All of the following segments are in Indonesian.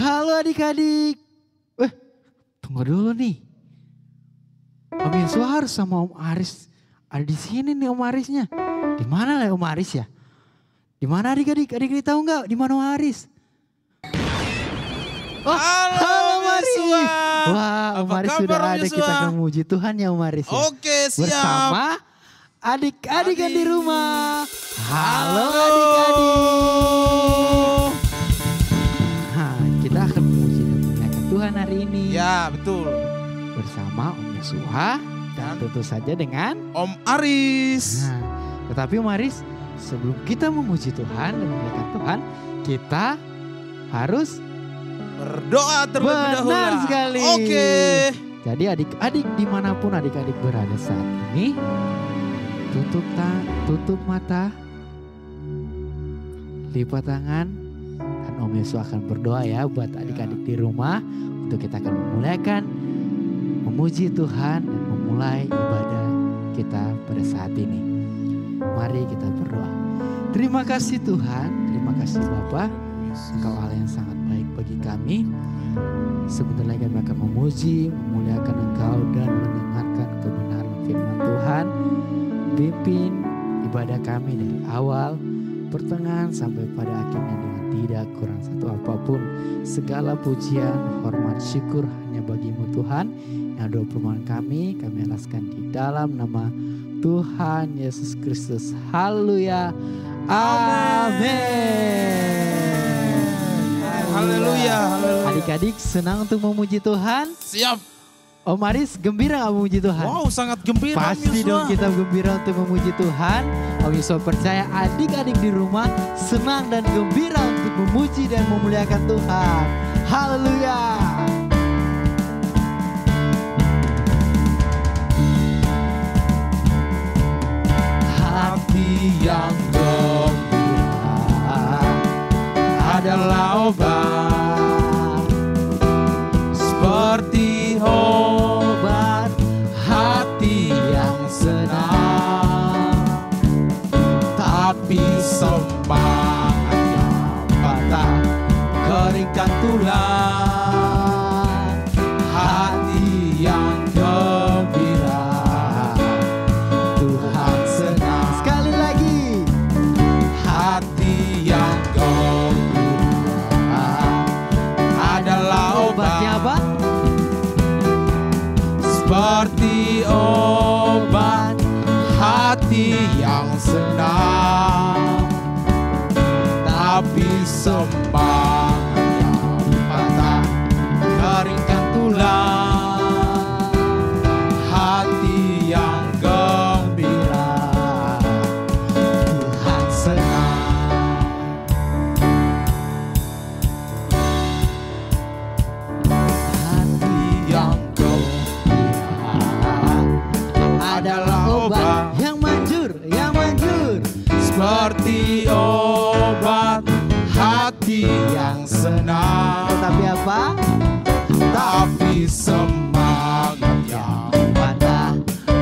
Halo adik-adik. Tunggu dulu nih. Om Yosua harus sama Om Aris. Ada di sini nih Om Arisnya. Di mana lah Om Aris ya? Di mana adik-adik? Adik-adik tahu nggak di mana Om Aris? Oh, halo Om Aris. Wah, Om Aris sudah ada. Kita akan memuji Tuhan ya Om Aris ya. Oke, siap. Bersama adik-adik yang di rumah. Halo adik-adik. Nah, kita akan memuji dan memuliakan Tuhan hari ini. Ya, betul. Bersama Om Yosua dan tentu saja dengan Om Aris. Nah, tetapi Om Aris, sebelum kita memuji Tuhan dan memuliakan Tuhan, kita harus berdoa terlebih dahulu. Benar sekali. Oke. Jadi adik-adik dimanapun adik-adik berada saat ini, tutup mata, lipat tangan, dan Om Yosua akan berdoa ya buat adik-adik di rumah untuk kita akan memuliakan, memuji Tuhan dan memulai ibadah kita pada saat ini. Mari kita berdoa. Terima kasih Tuhan, terima kasih Bapa, Engkau Allah yang sangat baik bagi kami. Sebentar lagi kami akan memuji, memuliakan Engkau dan mendengarkan kebenaran firman Tuhan. Pimpin ibadah kami dari awal, pertengahan sampai pada akhirnya dengan tidak kurang satu apapun. Segala pujian, hormat, syukur hanya bagimu Tuhan. Yang doa permohonan kami alaskan di dalam nama Tuhan Yesus Kristus. Haleluya. Amin. Haleluya. Adik-adik senang untuk memuji Tuhan? Siap. Om Aris gembira gak memuji Tuhan? Wow, sangat gembira. Pasti dong kita gembira untuk memuji Tuhan. Om Yosua percaya adik-adik di rumah senang dan gembira untuk memuji dan memuliakan Tuhan. Haleluya. Hati yang gembira adalah obat, seperti obat hati yang senang, tapi semangatnya patah, keringkan tulang. Hati yang gembira Tuhan senang. Sekali lagi. Hati yang gembira adalah Obatnya apa? seperti obat hati yang senang, tapi semangatnya patah, keringkan tulang. Hati yang gembira Tuhan senang. Hati yang gembira adalah obat yang manjur. seperti obat hati yang senang, Tetapi apa? tapi semangatnya patah,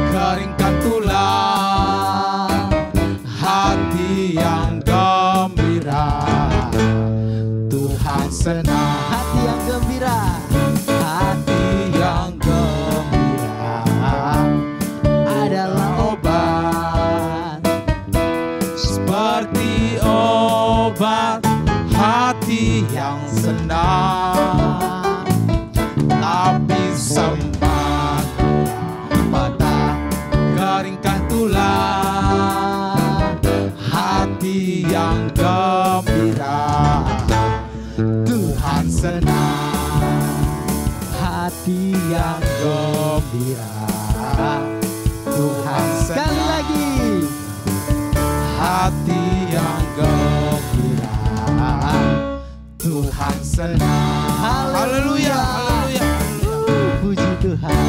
keringkan tulang. Hati yang gembira Tuhan senang. Hati yang gembira. Hati yang gembira adalah obat, seperti obat hati yang senang, tapi semangatnya patah, keringkan tulang. Hati yang gembira Tuhan senang. Hati yang gembira Tuhan senang. Sekali lagi. Hati yang gembira Tuhan senang. Haleluya. Puji Tuhan.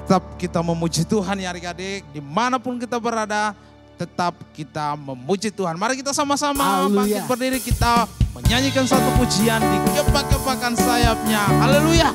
Tetap kita memuji Tuhan ya adik-adik. Dimanapun kita berada, tetap kita memuji Tuhan. Mari kita sama-sama bangkit berdiri, kita menyanyikan satu pujian di kepak-kepakan sayapnya. Haleluya.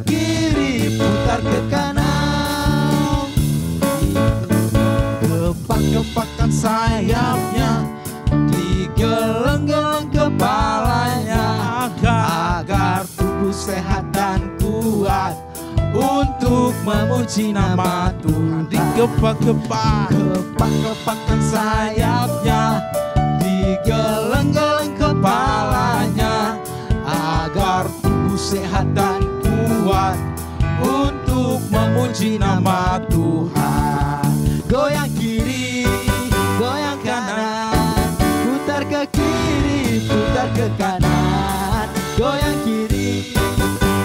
kiri, putar ke kanan. Kepak-kepakan sayapnya, digeleng-geleng kepalanya, agar tubuh sehat dan kuat untuk memuji nama Tuhan. Dikepak-kepak, kepak-kepakan sayapnya, digeleng-geleng kepalanya, agar tubuh sehat dan kuat untuk memuji nama Tuhan. Goyang kiri, goyang kanan, putar ke kiri, putar ke kanan. Goyang kiri,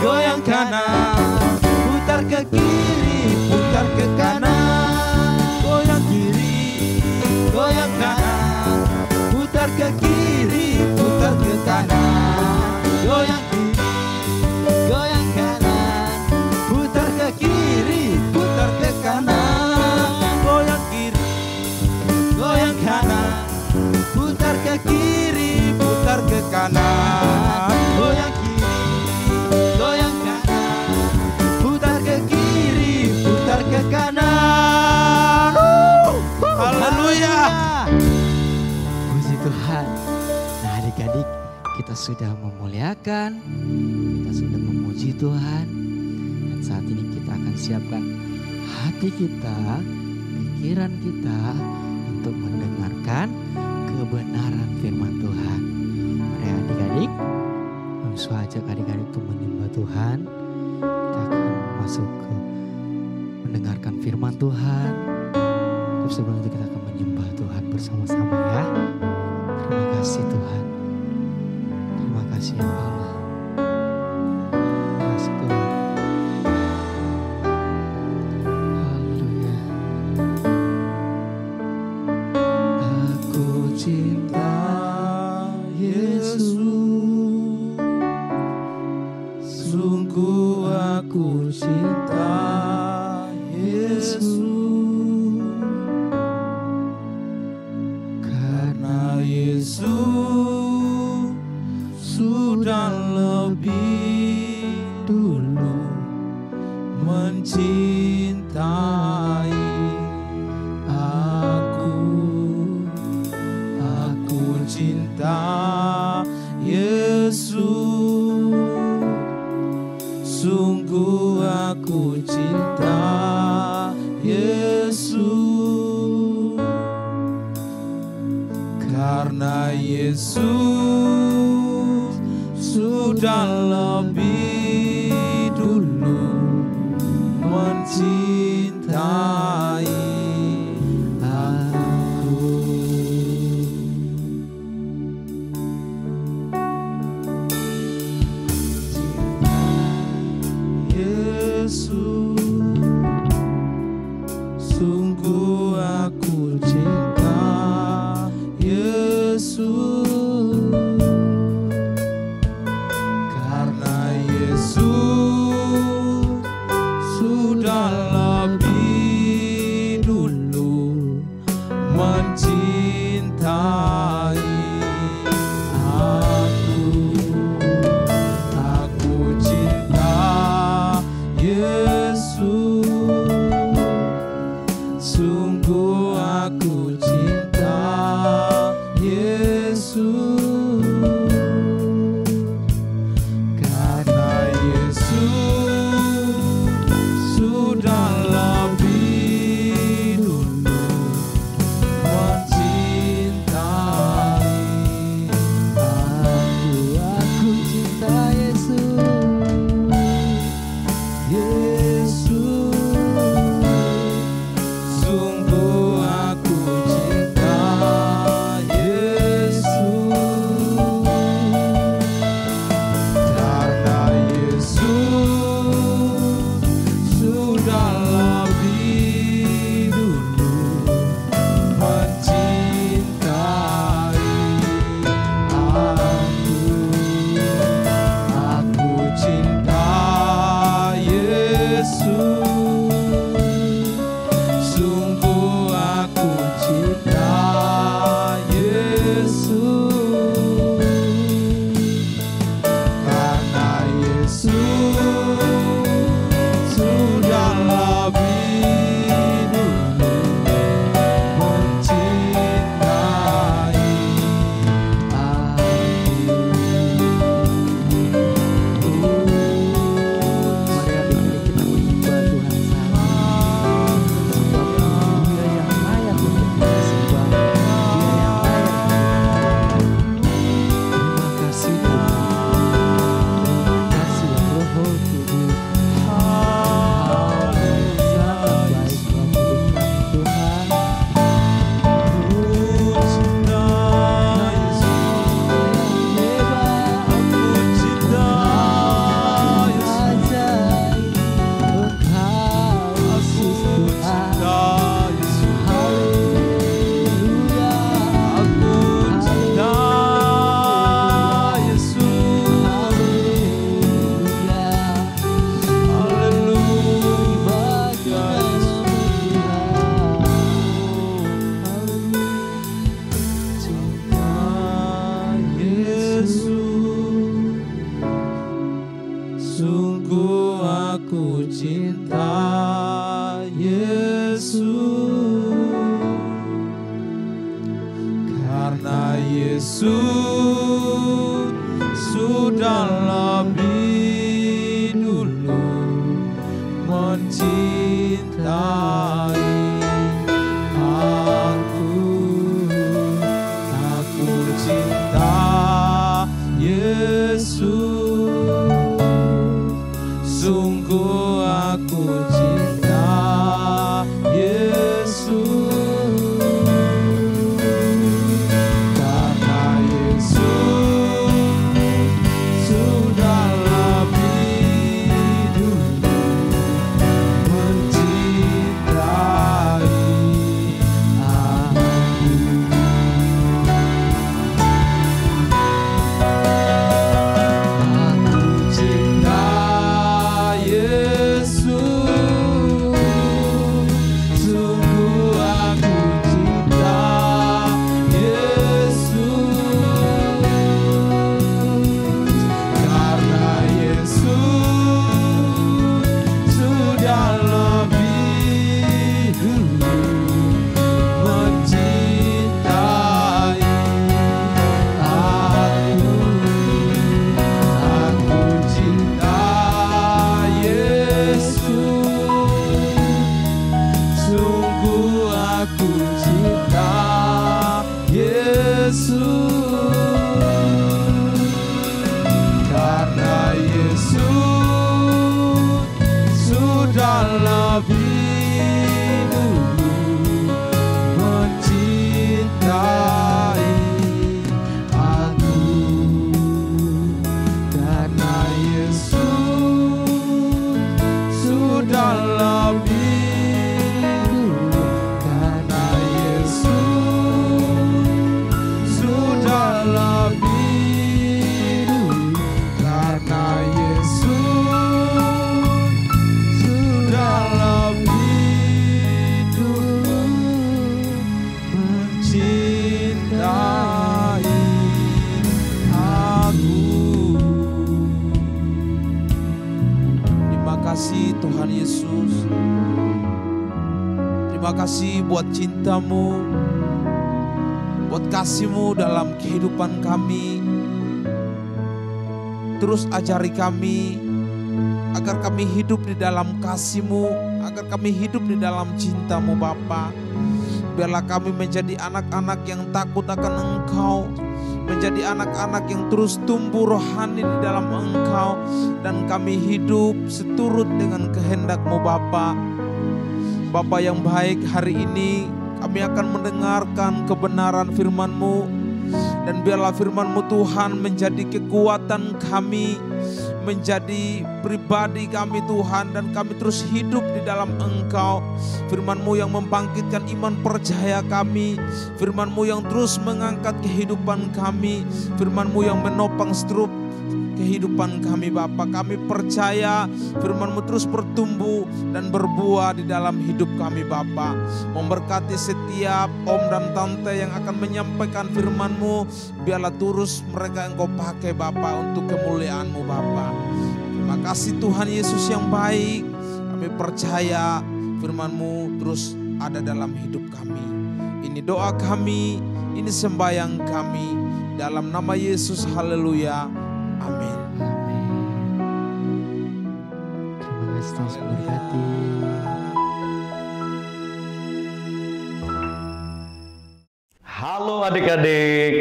goyang kanan, putar ke kiri, putar ke kanan. Goyang kiri, goyang kanan, putar ke kiri, putar ke kanan. Goyang kiri, goyang kanan, putar ke kiri, putar ke kanan. Goyang kiri, goyang kanan, putar ke kiri, putar ke kanan. Goyang kiri, goyang kanan, putar ke kiri, putar ke kanan. haleluya. Puji Tuhan. Nah, adik-adik, kita sudah memuliakan, kita sudah memuji Tuhan. Dan saat ini kita akan siapkan hati kita, pikiran kita untuk mendengarkan kebenaran firman Tuhan. Mari adik-adik, langsung ajak adik-adik untuk menyembah Tuhan. Kita akan masuk ke mendengarkan firman Tuhan. Tapi sebelum itu kita akan menyembah Tuhan bersama-sama ya. Terima kasih Tuhan. Terima kasih ya Allah. Terima kasih Tuhan. Haleluya. Aku cinta Yesus, sungguh aku cinta Yesus. Karena Yesus sudah lebih dulu mencintai aku. Aku cinta Yesus, sungguh aku cinta Yesus. Karena Yesus sudah lebih dulu mencintai aku. Yesus, sungguh aku cinta Yesus. Karena cinta Yesus, karena Yesus sudah lebih dulu mencintai aku. Aku cinta Yesus, sungguh aku cinta Yesus, karena Yesus sudah lebih dulu mencintai aku. Aku cinta Yesus, sungguh aku cinta Yesus, karena Yesus sudah lebih dulu mencintai aku. Aku cinta Yesus, sungguh aku cinta Yesus, karena Yesus sudah lebih dulu mencintai aku, karena Yesus sudah lebih dulu, karena Yesus sudah lebih dulu, karena Yesus sudah lebih dulu mencintai aku. Terima kasih Tuhan Yesus. Terima kasih buat cinta-Mu, buat kasih-Mu dalam kehidupan kami. Terus ajari kami agar kami hidup di dalam kasih-Mu, agar kami hidup di dalam cinta-Mu Bapa. Biarlah kami menjadi anak-anak yang takut akan Engkau, menjadi anak-anak yang terus tumbuh rohani di dalam Engkau, dan kami hidup seturut dengan kehendak-Mu Bapa. Bapa yang baik, hari ini kami akan mendengarkan kebenaran firman-Mu, dan biarlah firman-Mu Tuhan menjadi kekuatan kami, menjadi pribadi kami Tuhan, dan kami terus hidup di dalam Engkau. Firman-Mu yang membangkitkan iman percaya kami, firman-Mu yang terus mengangkat kehidupan kami, firman-Mu yang menopang seluruh kehidupan kami Bapa. Kami percaya firman-Mu terus bertumbuh dan berbuah di dalam hidup kami Bapa. Memberkati setiap om dan tante yang akan menyampaikan firman-Mu, biarlah terus mereka Engkau pakai Bapa untuk kemuliaan-Mu Bapa. Terima kasih Tuhan Yesus yang baik. Kami percaya firman-Mu terus ada dalam hidup kami. Ini doa kami, ini sembahyang kami, dalam nama Yesus, haleluya, amin. Terima kasih Tuhan memberkati. Halo adik-adik,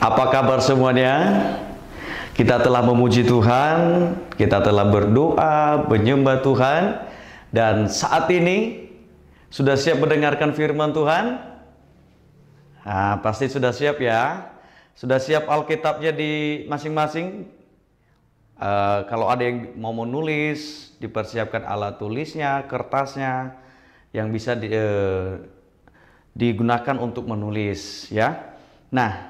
apa kabar semuanya? Kita telah memuji Tuhan, kita telah berdoa, menyembah Tuhan, dan saat ini sudah siap mendengarkan firman Tuhan? Nah, pasti sudah siap ya. Sudah siap Alkitabnya di masing-masing? Kalau ada yang mau menulis, dipersiapkan alat tulisnya, kertasnya, yang bisa digunakan untuk menulis ya. Nah,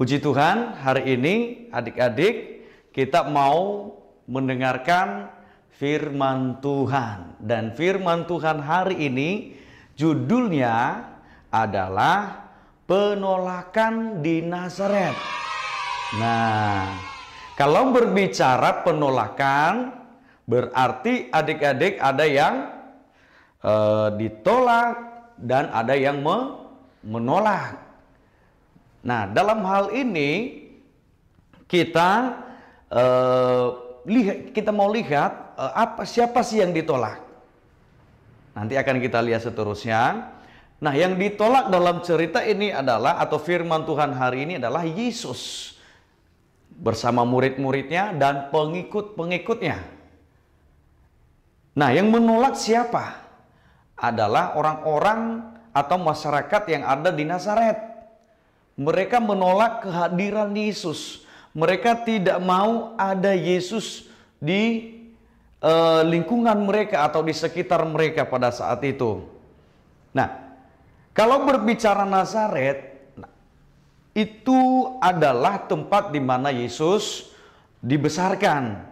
puji Tuhan, hari ini adik-adik kita mau mendengarkan firman Tuhan. Dan firman Tuhan hari ini judulnya adalah penolakan di Nazaret. Nah, kalau berbicara penolakan, Berarti adik-adik ada yang ditolak dan ada yang menolak. Nah, dalam hal ini kita mau lihat siapa sih yang ditolak. Nanti akan kita lihat seterusnya. Nah, yang ditolak dalam cerita ini adalah, atau firman Tuhan hari ini adalah Yesus bersama murid-muridnya dan pengikut-pengikutnya. Nah, yang menolak siapa? Adalah orang-orang atau masyarakat yang ada di Nazaret. Mereka menolak kehadiran Yesus. Mereka tidak mau ada Yesus di lingkungan mereka atau di sekitar mereka pada saat itu. Nah, kalau berbicara Nazaret, itu adalah tempat di mana Yesus dibesarkan.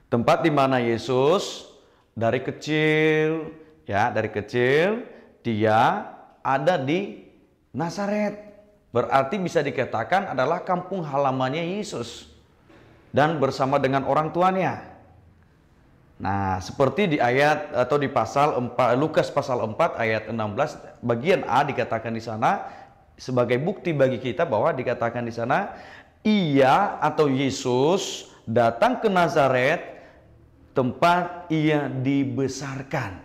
Tempat di mana Yesus dari kecil, ya, dari kecil dia ada di Nazaret. Berarti bisa dikatakan adalah kampung halamannya Yesus dan bersama dengan orang tuanya. Nah, seperti di ayat atau di pasal 4, Lukas pasal 4 ayat 16 bagian A dikatakan di sana sebagai bukti bagi kita bahwa dikatakan di sana ia atau Yesus datang ke Nazaret, tempat ia dibesarkan.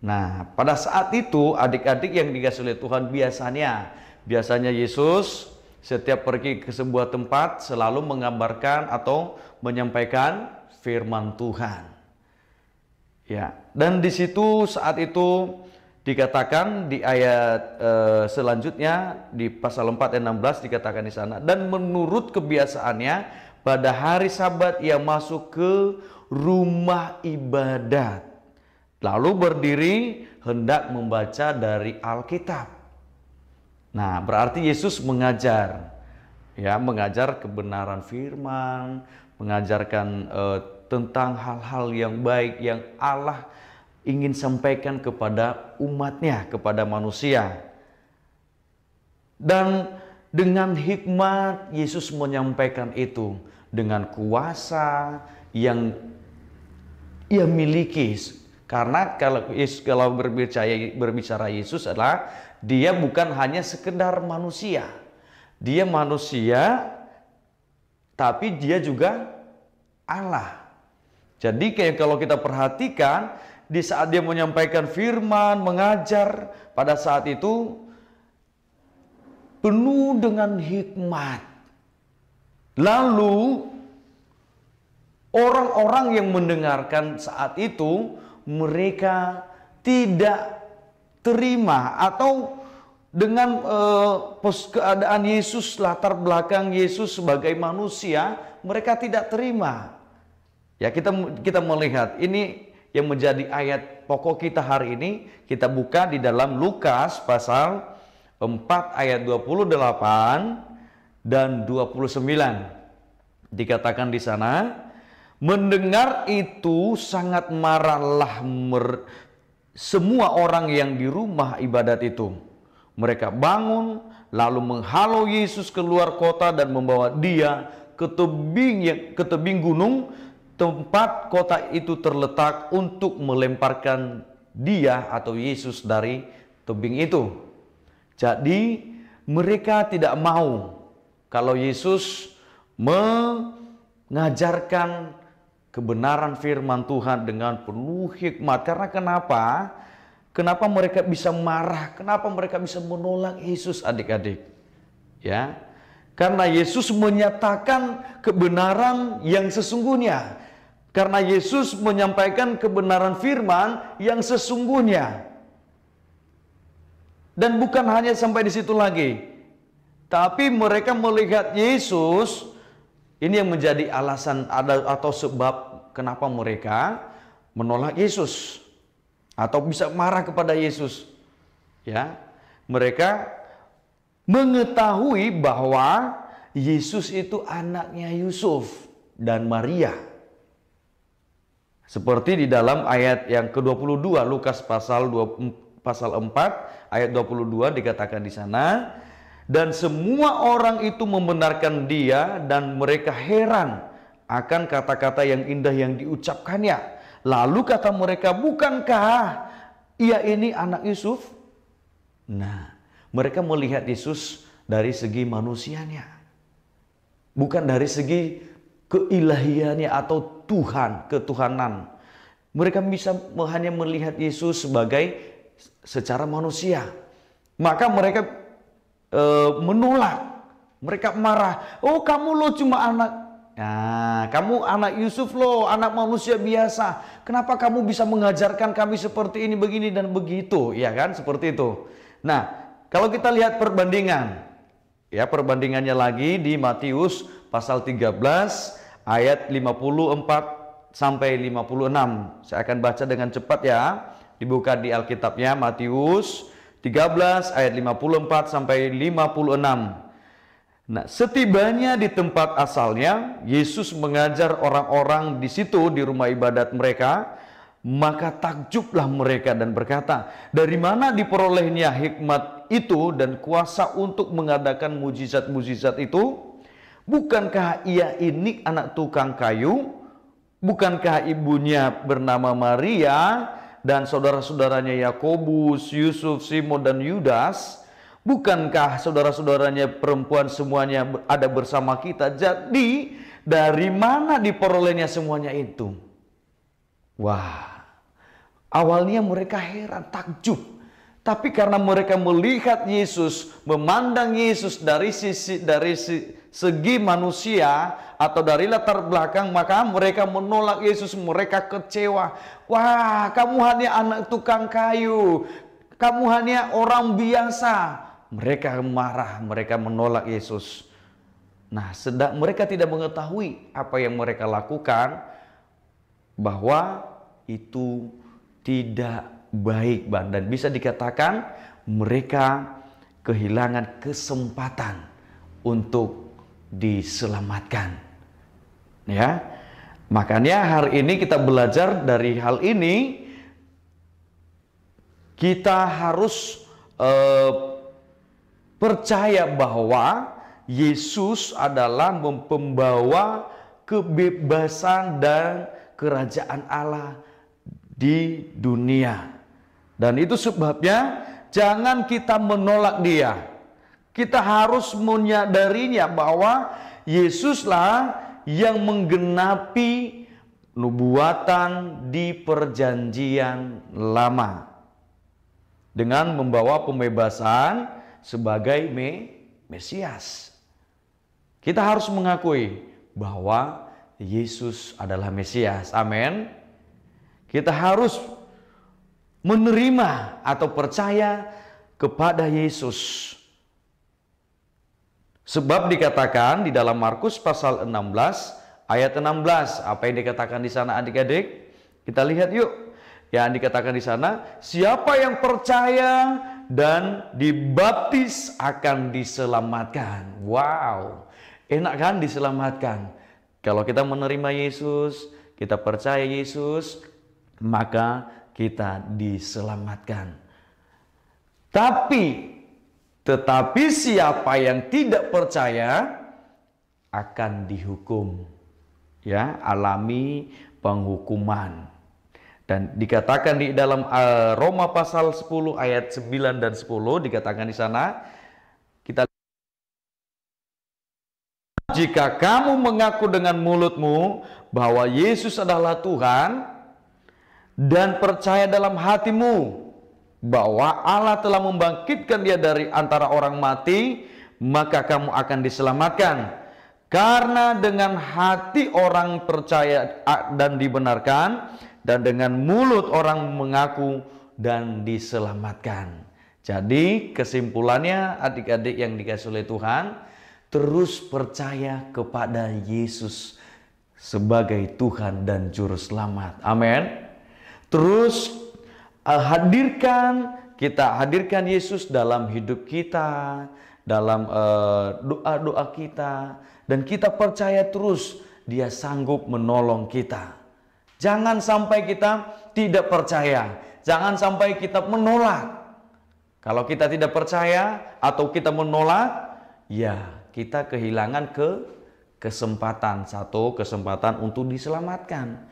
Nah, pada saat itu adik-adik yang dikasihi oleh Tuhan, biasanya Yesus setiap pergi ke sebuah tempat selalu mengabarkan atau menyampaikan firman Tuhan. Ya, dan di situ saat itu dikatakan di ayat selanjutnya di pasal 4 ayat 16 dikatakan di sana, dan menurut kebiasaannya pada hari Sabat ia masuk ke rumah ibadat, lalu berdiri hendak membaca dari Alkitab. Nah, berarti Yesus mengajar, ya, mengajar kebenaran firman, mengajarkan tentang hal-hal yang baik yang Allah ingin sampaikan kepada umatnya, kepada manusia. Dan dengan hikmat Yesus menyampaikan itu dengan kuasa yang ia miliki. Karena kalau berbicara Yesus adalah dia bukan hanya sekedar manusia. Dia manusia, tapi dia juga Allah. Jadi kalau kita perhatikan di saat dia menyampaikan firman, mengajar, pada saat itu penuh dengan hikmat. Lalu orang-orang yang mendengarkan saat itu mereka tidak terima, atau dengan keadaan Yesus, latar belakang Yesus sebagai manusia, mereka tidak terima. Ya, kita melihat ini yang menjadi ayat pokok kita hari ini. Kita buka di dalam Lukas pasal 4 ayat 28 dan 29. Dikatakan di sana, mendengar itu sangat marahlah semua orang yang di rumah ibadat itu. Mereka bangun lalu menghalau Yesus keluar kota dan membawa dia ke tebing gunung tempat kota itu terletak untuk melemparkan dia atau Yesus dari tebing itu. Jadi mereka tidak mau kalau Yesus mengajarkan kebenaran firman Tuhan dengan penuh hikmat. Karena kenapa? Kenapa mereka bisa marah? Kenapa mereka bisa menolak Yesus, adik-adik? Ya, karena Yesus menyatakan kebenaran yang sesungguhnya. Karena Yesus menyampaikan kebenaran firman yang sesungguhnya. Dan bukan hanya sampai di situ lagi. Tapi mereka melihat Yesus, ini yang menjadi alasan atau sebab kenapa mereka menolak Yesus. Atau bisa marah kepada Yesus. Ya, mereka mengetahui bahwa Yesus itu anaknya Yusuf dan Maria. Seperti di dalam ayat yang ke-22 Lukas pasal 4 ayat 22 dikatakan di sana, dan semua orang itu membenarkan dia dan mereka heran akan kata-kata yang indah yang diucapkannya. Lalu kata mereka, bukankah ia ini anak Yusuf? Nah, mereka melihat Yesus dari segi manusianya, bukan dari segi keilahiannya atau Tuhan, ketuhanan. Mereka bisa hanya melihat Yesus sebagai secara manusia. Maka mereka menolak. Mereka marah. Oh, kamu lo cuma anak. Nah, kamu anak Yusuf lo, anak manusia biasa. Kenapa kamu bisa mengajarkan kami seperti ini, begini dan begitu, ya kan? Seperti itu. Nah, kalau kita lihat perbandingan, ya perbandingannya lagi di Matius pasal 13 ayat 54 sampai 56. Saya akan baca dengan cepat ya. Dibuka di Alkitabnya, Matius 13 ayat 54 sampai 56. Nah, setibanya di tempat asalnya, Yesus mengajar orang-orang di situ di rumah ibadat mereka. Maka takjublah mereka dan berkata, dari mana diperolehnya hikmat itu dan kuasa untuk mengadakan mujizat-mujizat itu? Bukankah ia ini anak tukang kayu? Bukankah ibunya bernama Maria dan saudara-saudaranya Yakobus, Yusuf, Simon dan Yudas? Bukankah saudara-saudaranya perempuan semuanya ada bersama kita? Jadi dari mana diperolehnya semuanya itu? Wah, awalnya mereka heran, takjub. Tapi karena mereka melihat Yesus, memandang Yesus dari segi manusia atau dari latar belakang, maka mereka menolak Yesus, mereka kecewa. Wah, kamu hanya anak tukang kayu, kamu hanya orang biasa. Mereka marah, mereka menolak Yesus. Nah, mereka tidak mengetahui apa yang mereka lakukan, bahwa itu tidak baik, dan bisa dikatakan mereka kehilangan kesempatan untuk diselamatkan. Ya, makanya hari ini kita belajar dari hal ini. Kita harus percaya bahwa Yesus adalah pembawa kebebasan dan kerajaan Allah di dunia. Dan itu sebabnya jangan kita menolak dia. Kita harus menyadarinya bahwa Yesuslah yang menggenapi nubuatan di perjanjian lama dengan membawa pembebasan sebagai Mesias. Kita harus mengakui bahwa Yesus adalah Mesias. Amin. Kita harus menerima atau percaya kepada Yesus. Sebab dikatakan di dalam Markus pasal 16 ayat 16, apa yang dikatakan di sana adik-adik? Kita lihat yuk. Yang dikatakan di sana, siapa yang percaya dan dibaptis akan diselamatkan. Wow, enak kan diselamatkan? Kalau kita menerima Yesus, kita percaya Yesus, maka kita diselamatkan. Tetapi siapa yang tidak percaya akan dihukum, ya, alami penghukuman. Dan dikatakan di dalam Roma pasal 10 ayat 9 dan 10 dikatakan di sana, jika kamu mengaku dengan mulutmu bahwa Yesus adalah Tuhan dan percaya dalam hatimu bahwa Allah telah membangkitkan dia dari antara orang mati, maka kamu akan diselamatkan. Karena dengan hati orang percaya dan dibenarkan, dan dengan mulut orang mengaku dan diselamatkan. Jadi kesimpulannya adik-adik yang dikasihi oleh Tuhan, terus percaya kepada Yesus sebagai Tuhan dan Juru Selamat. Amin. Terus kita hadirkan Yesus dalam hidup kita, dalam doa-doa kita, dan kita percaya terus dia sanggup menolong kita. Jangan sampai kita tidak percaya, jangan sampai kita menolak. Kalau kita tidak percaya atau kita menolak, ya kita kehilangan kesempatan, satu kesempatan untuk diselamatkan,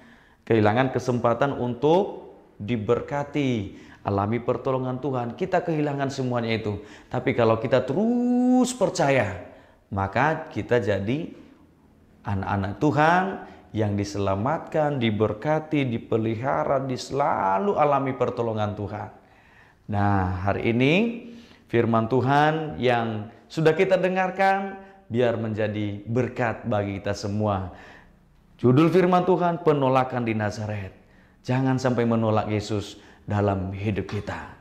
kehilangan kesempatan untuk diberkati, alami pertolongan Tuhan. Kita kehilangan semuanya itu. Tapi kalau kita terus percaya, maka kita jadi anak-anak Tuhan yang diselamatkan, diberkati, dipelihara, selalu alami pertolongan Tuhan. Nah, hari ini firman Tuhan yang sudah kita dengarkan biar menjadi berkat bagi kita semua. Judul firman Tuhan, penolakan di Nazaret. Jangan sampai menolak Yesus dalam hidup kita.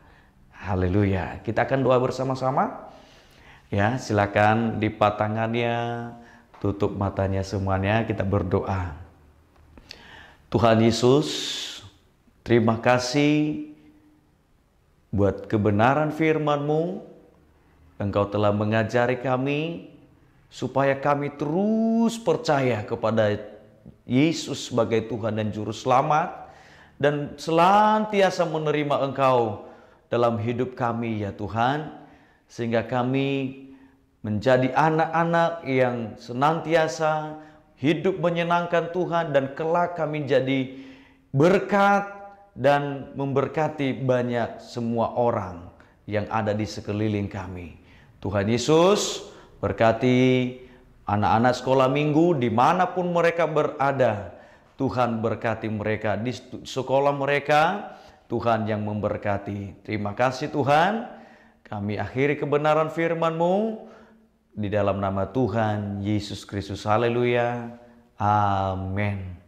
Haleluya. Kita akan doa bersama-sama. Ya, silakan lipat tangannya, tutup matanya semuanya, kita berdoa. Tuhan Yesus, terima kasih buat kebenaran firman-Mu. Engkau telah mengajari kami supaya kami terus percaya kepada Yesus sebagai Tuhan dan Juru Selamat, dan senantiasa menerima Engkau dalam hidup kami ya Tuhan, sehingga kami menjadi anak-anak yang senantiasa hidup menyenangkan Tuhan, dan kelak kami jadi berkat dan memberkati banyak semua orang yang ada di sekeliling kami. Tuhan Yesus, berkati anak-anak sekolah minggu dimanapun mereka berada. Tuhan berkati mereka di sekolah mereka, Tuhan yang memberkati. Terima kasih Tuhan, kami akhiri kebenaran firman-Mu di dalam nama Tuhan Yesus Kristus. Haleluya. Amin.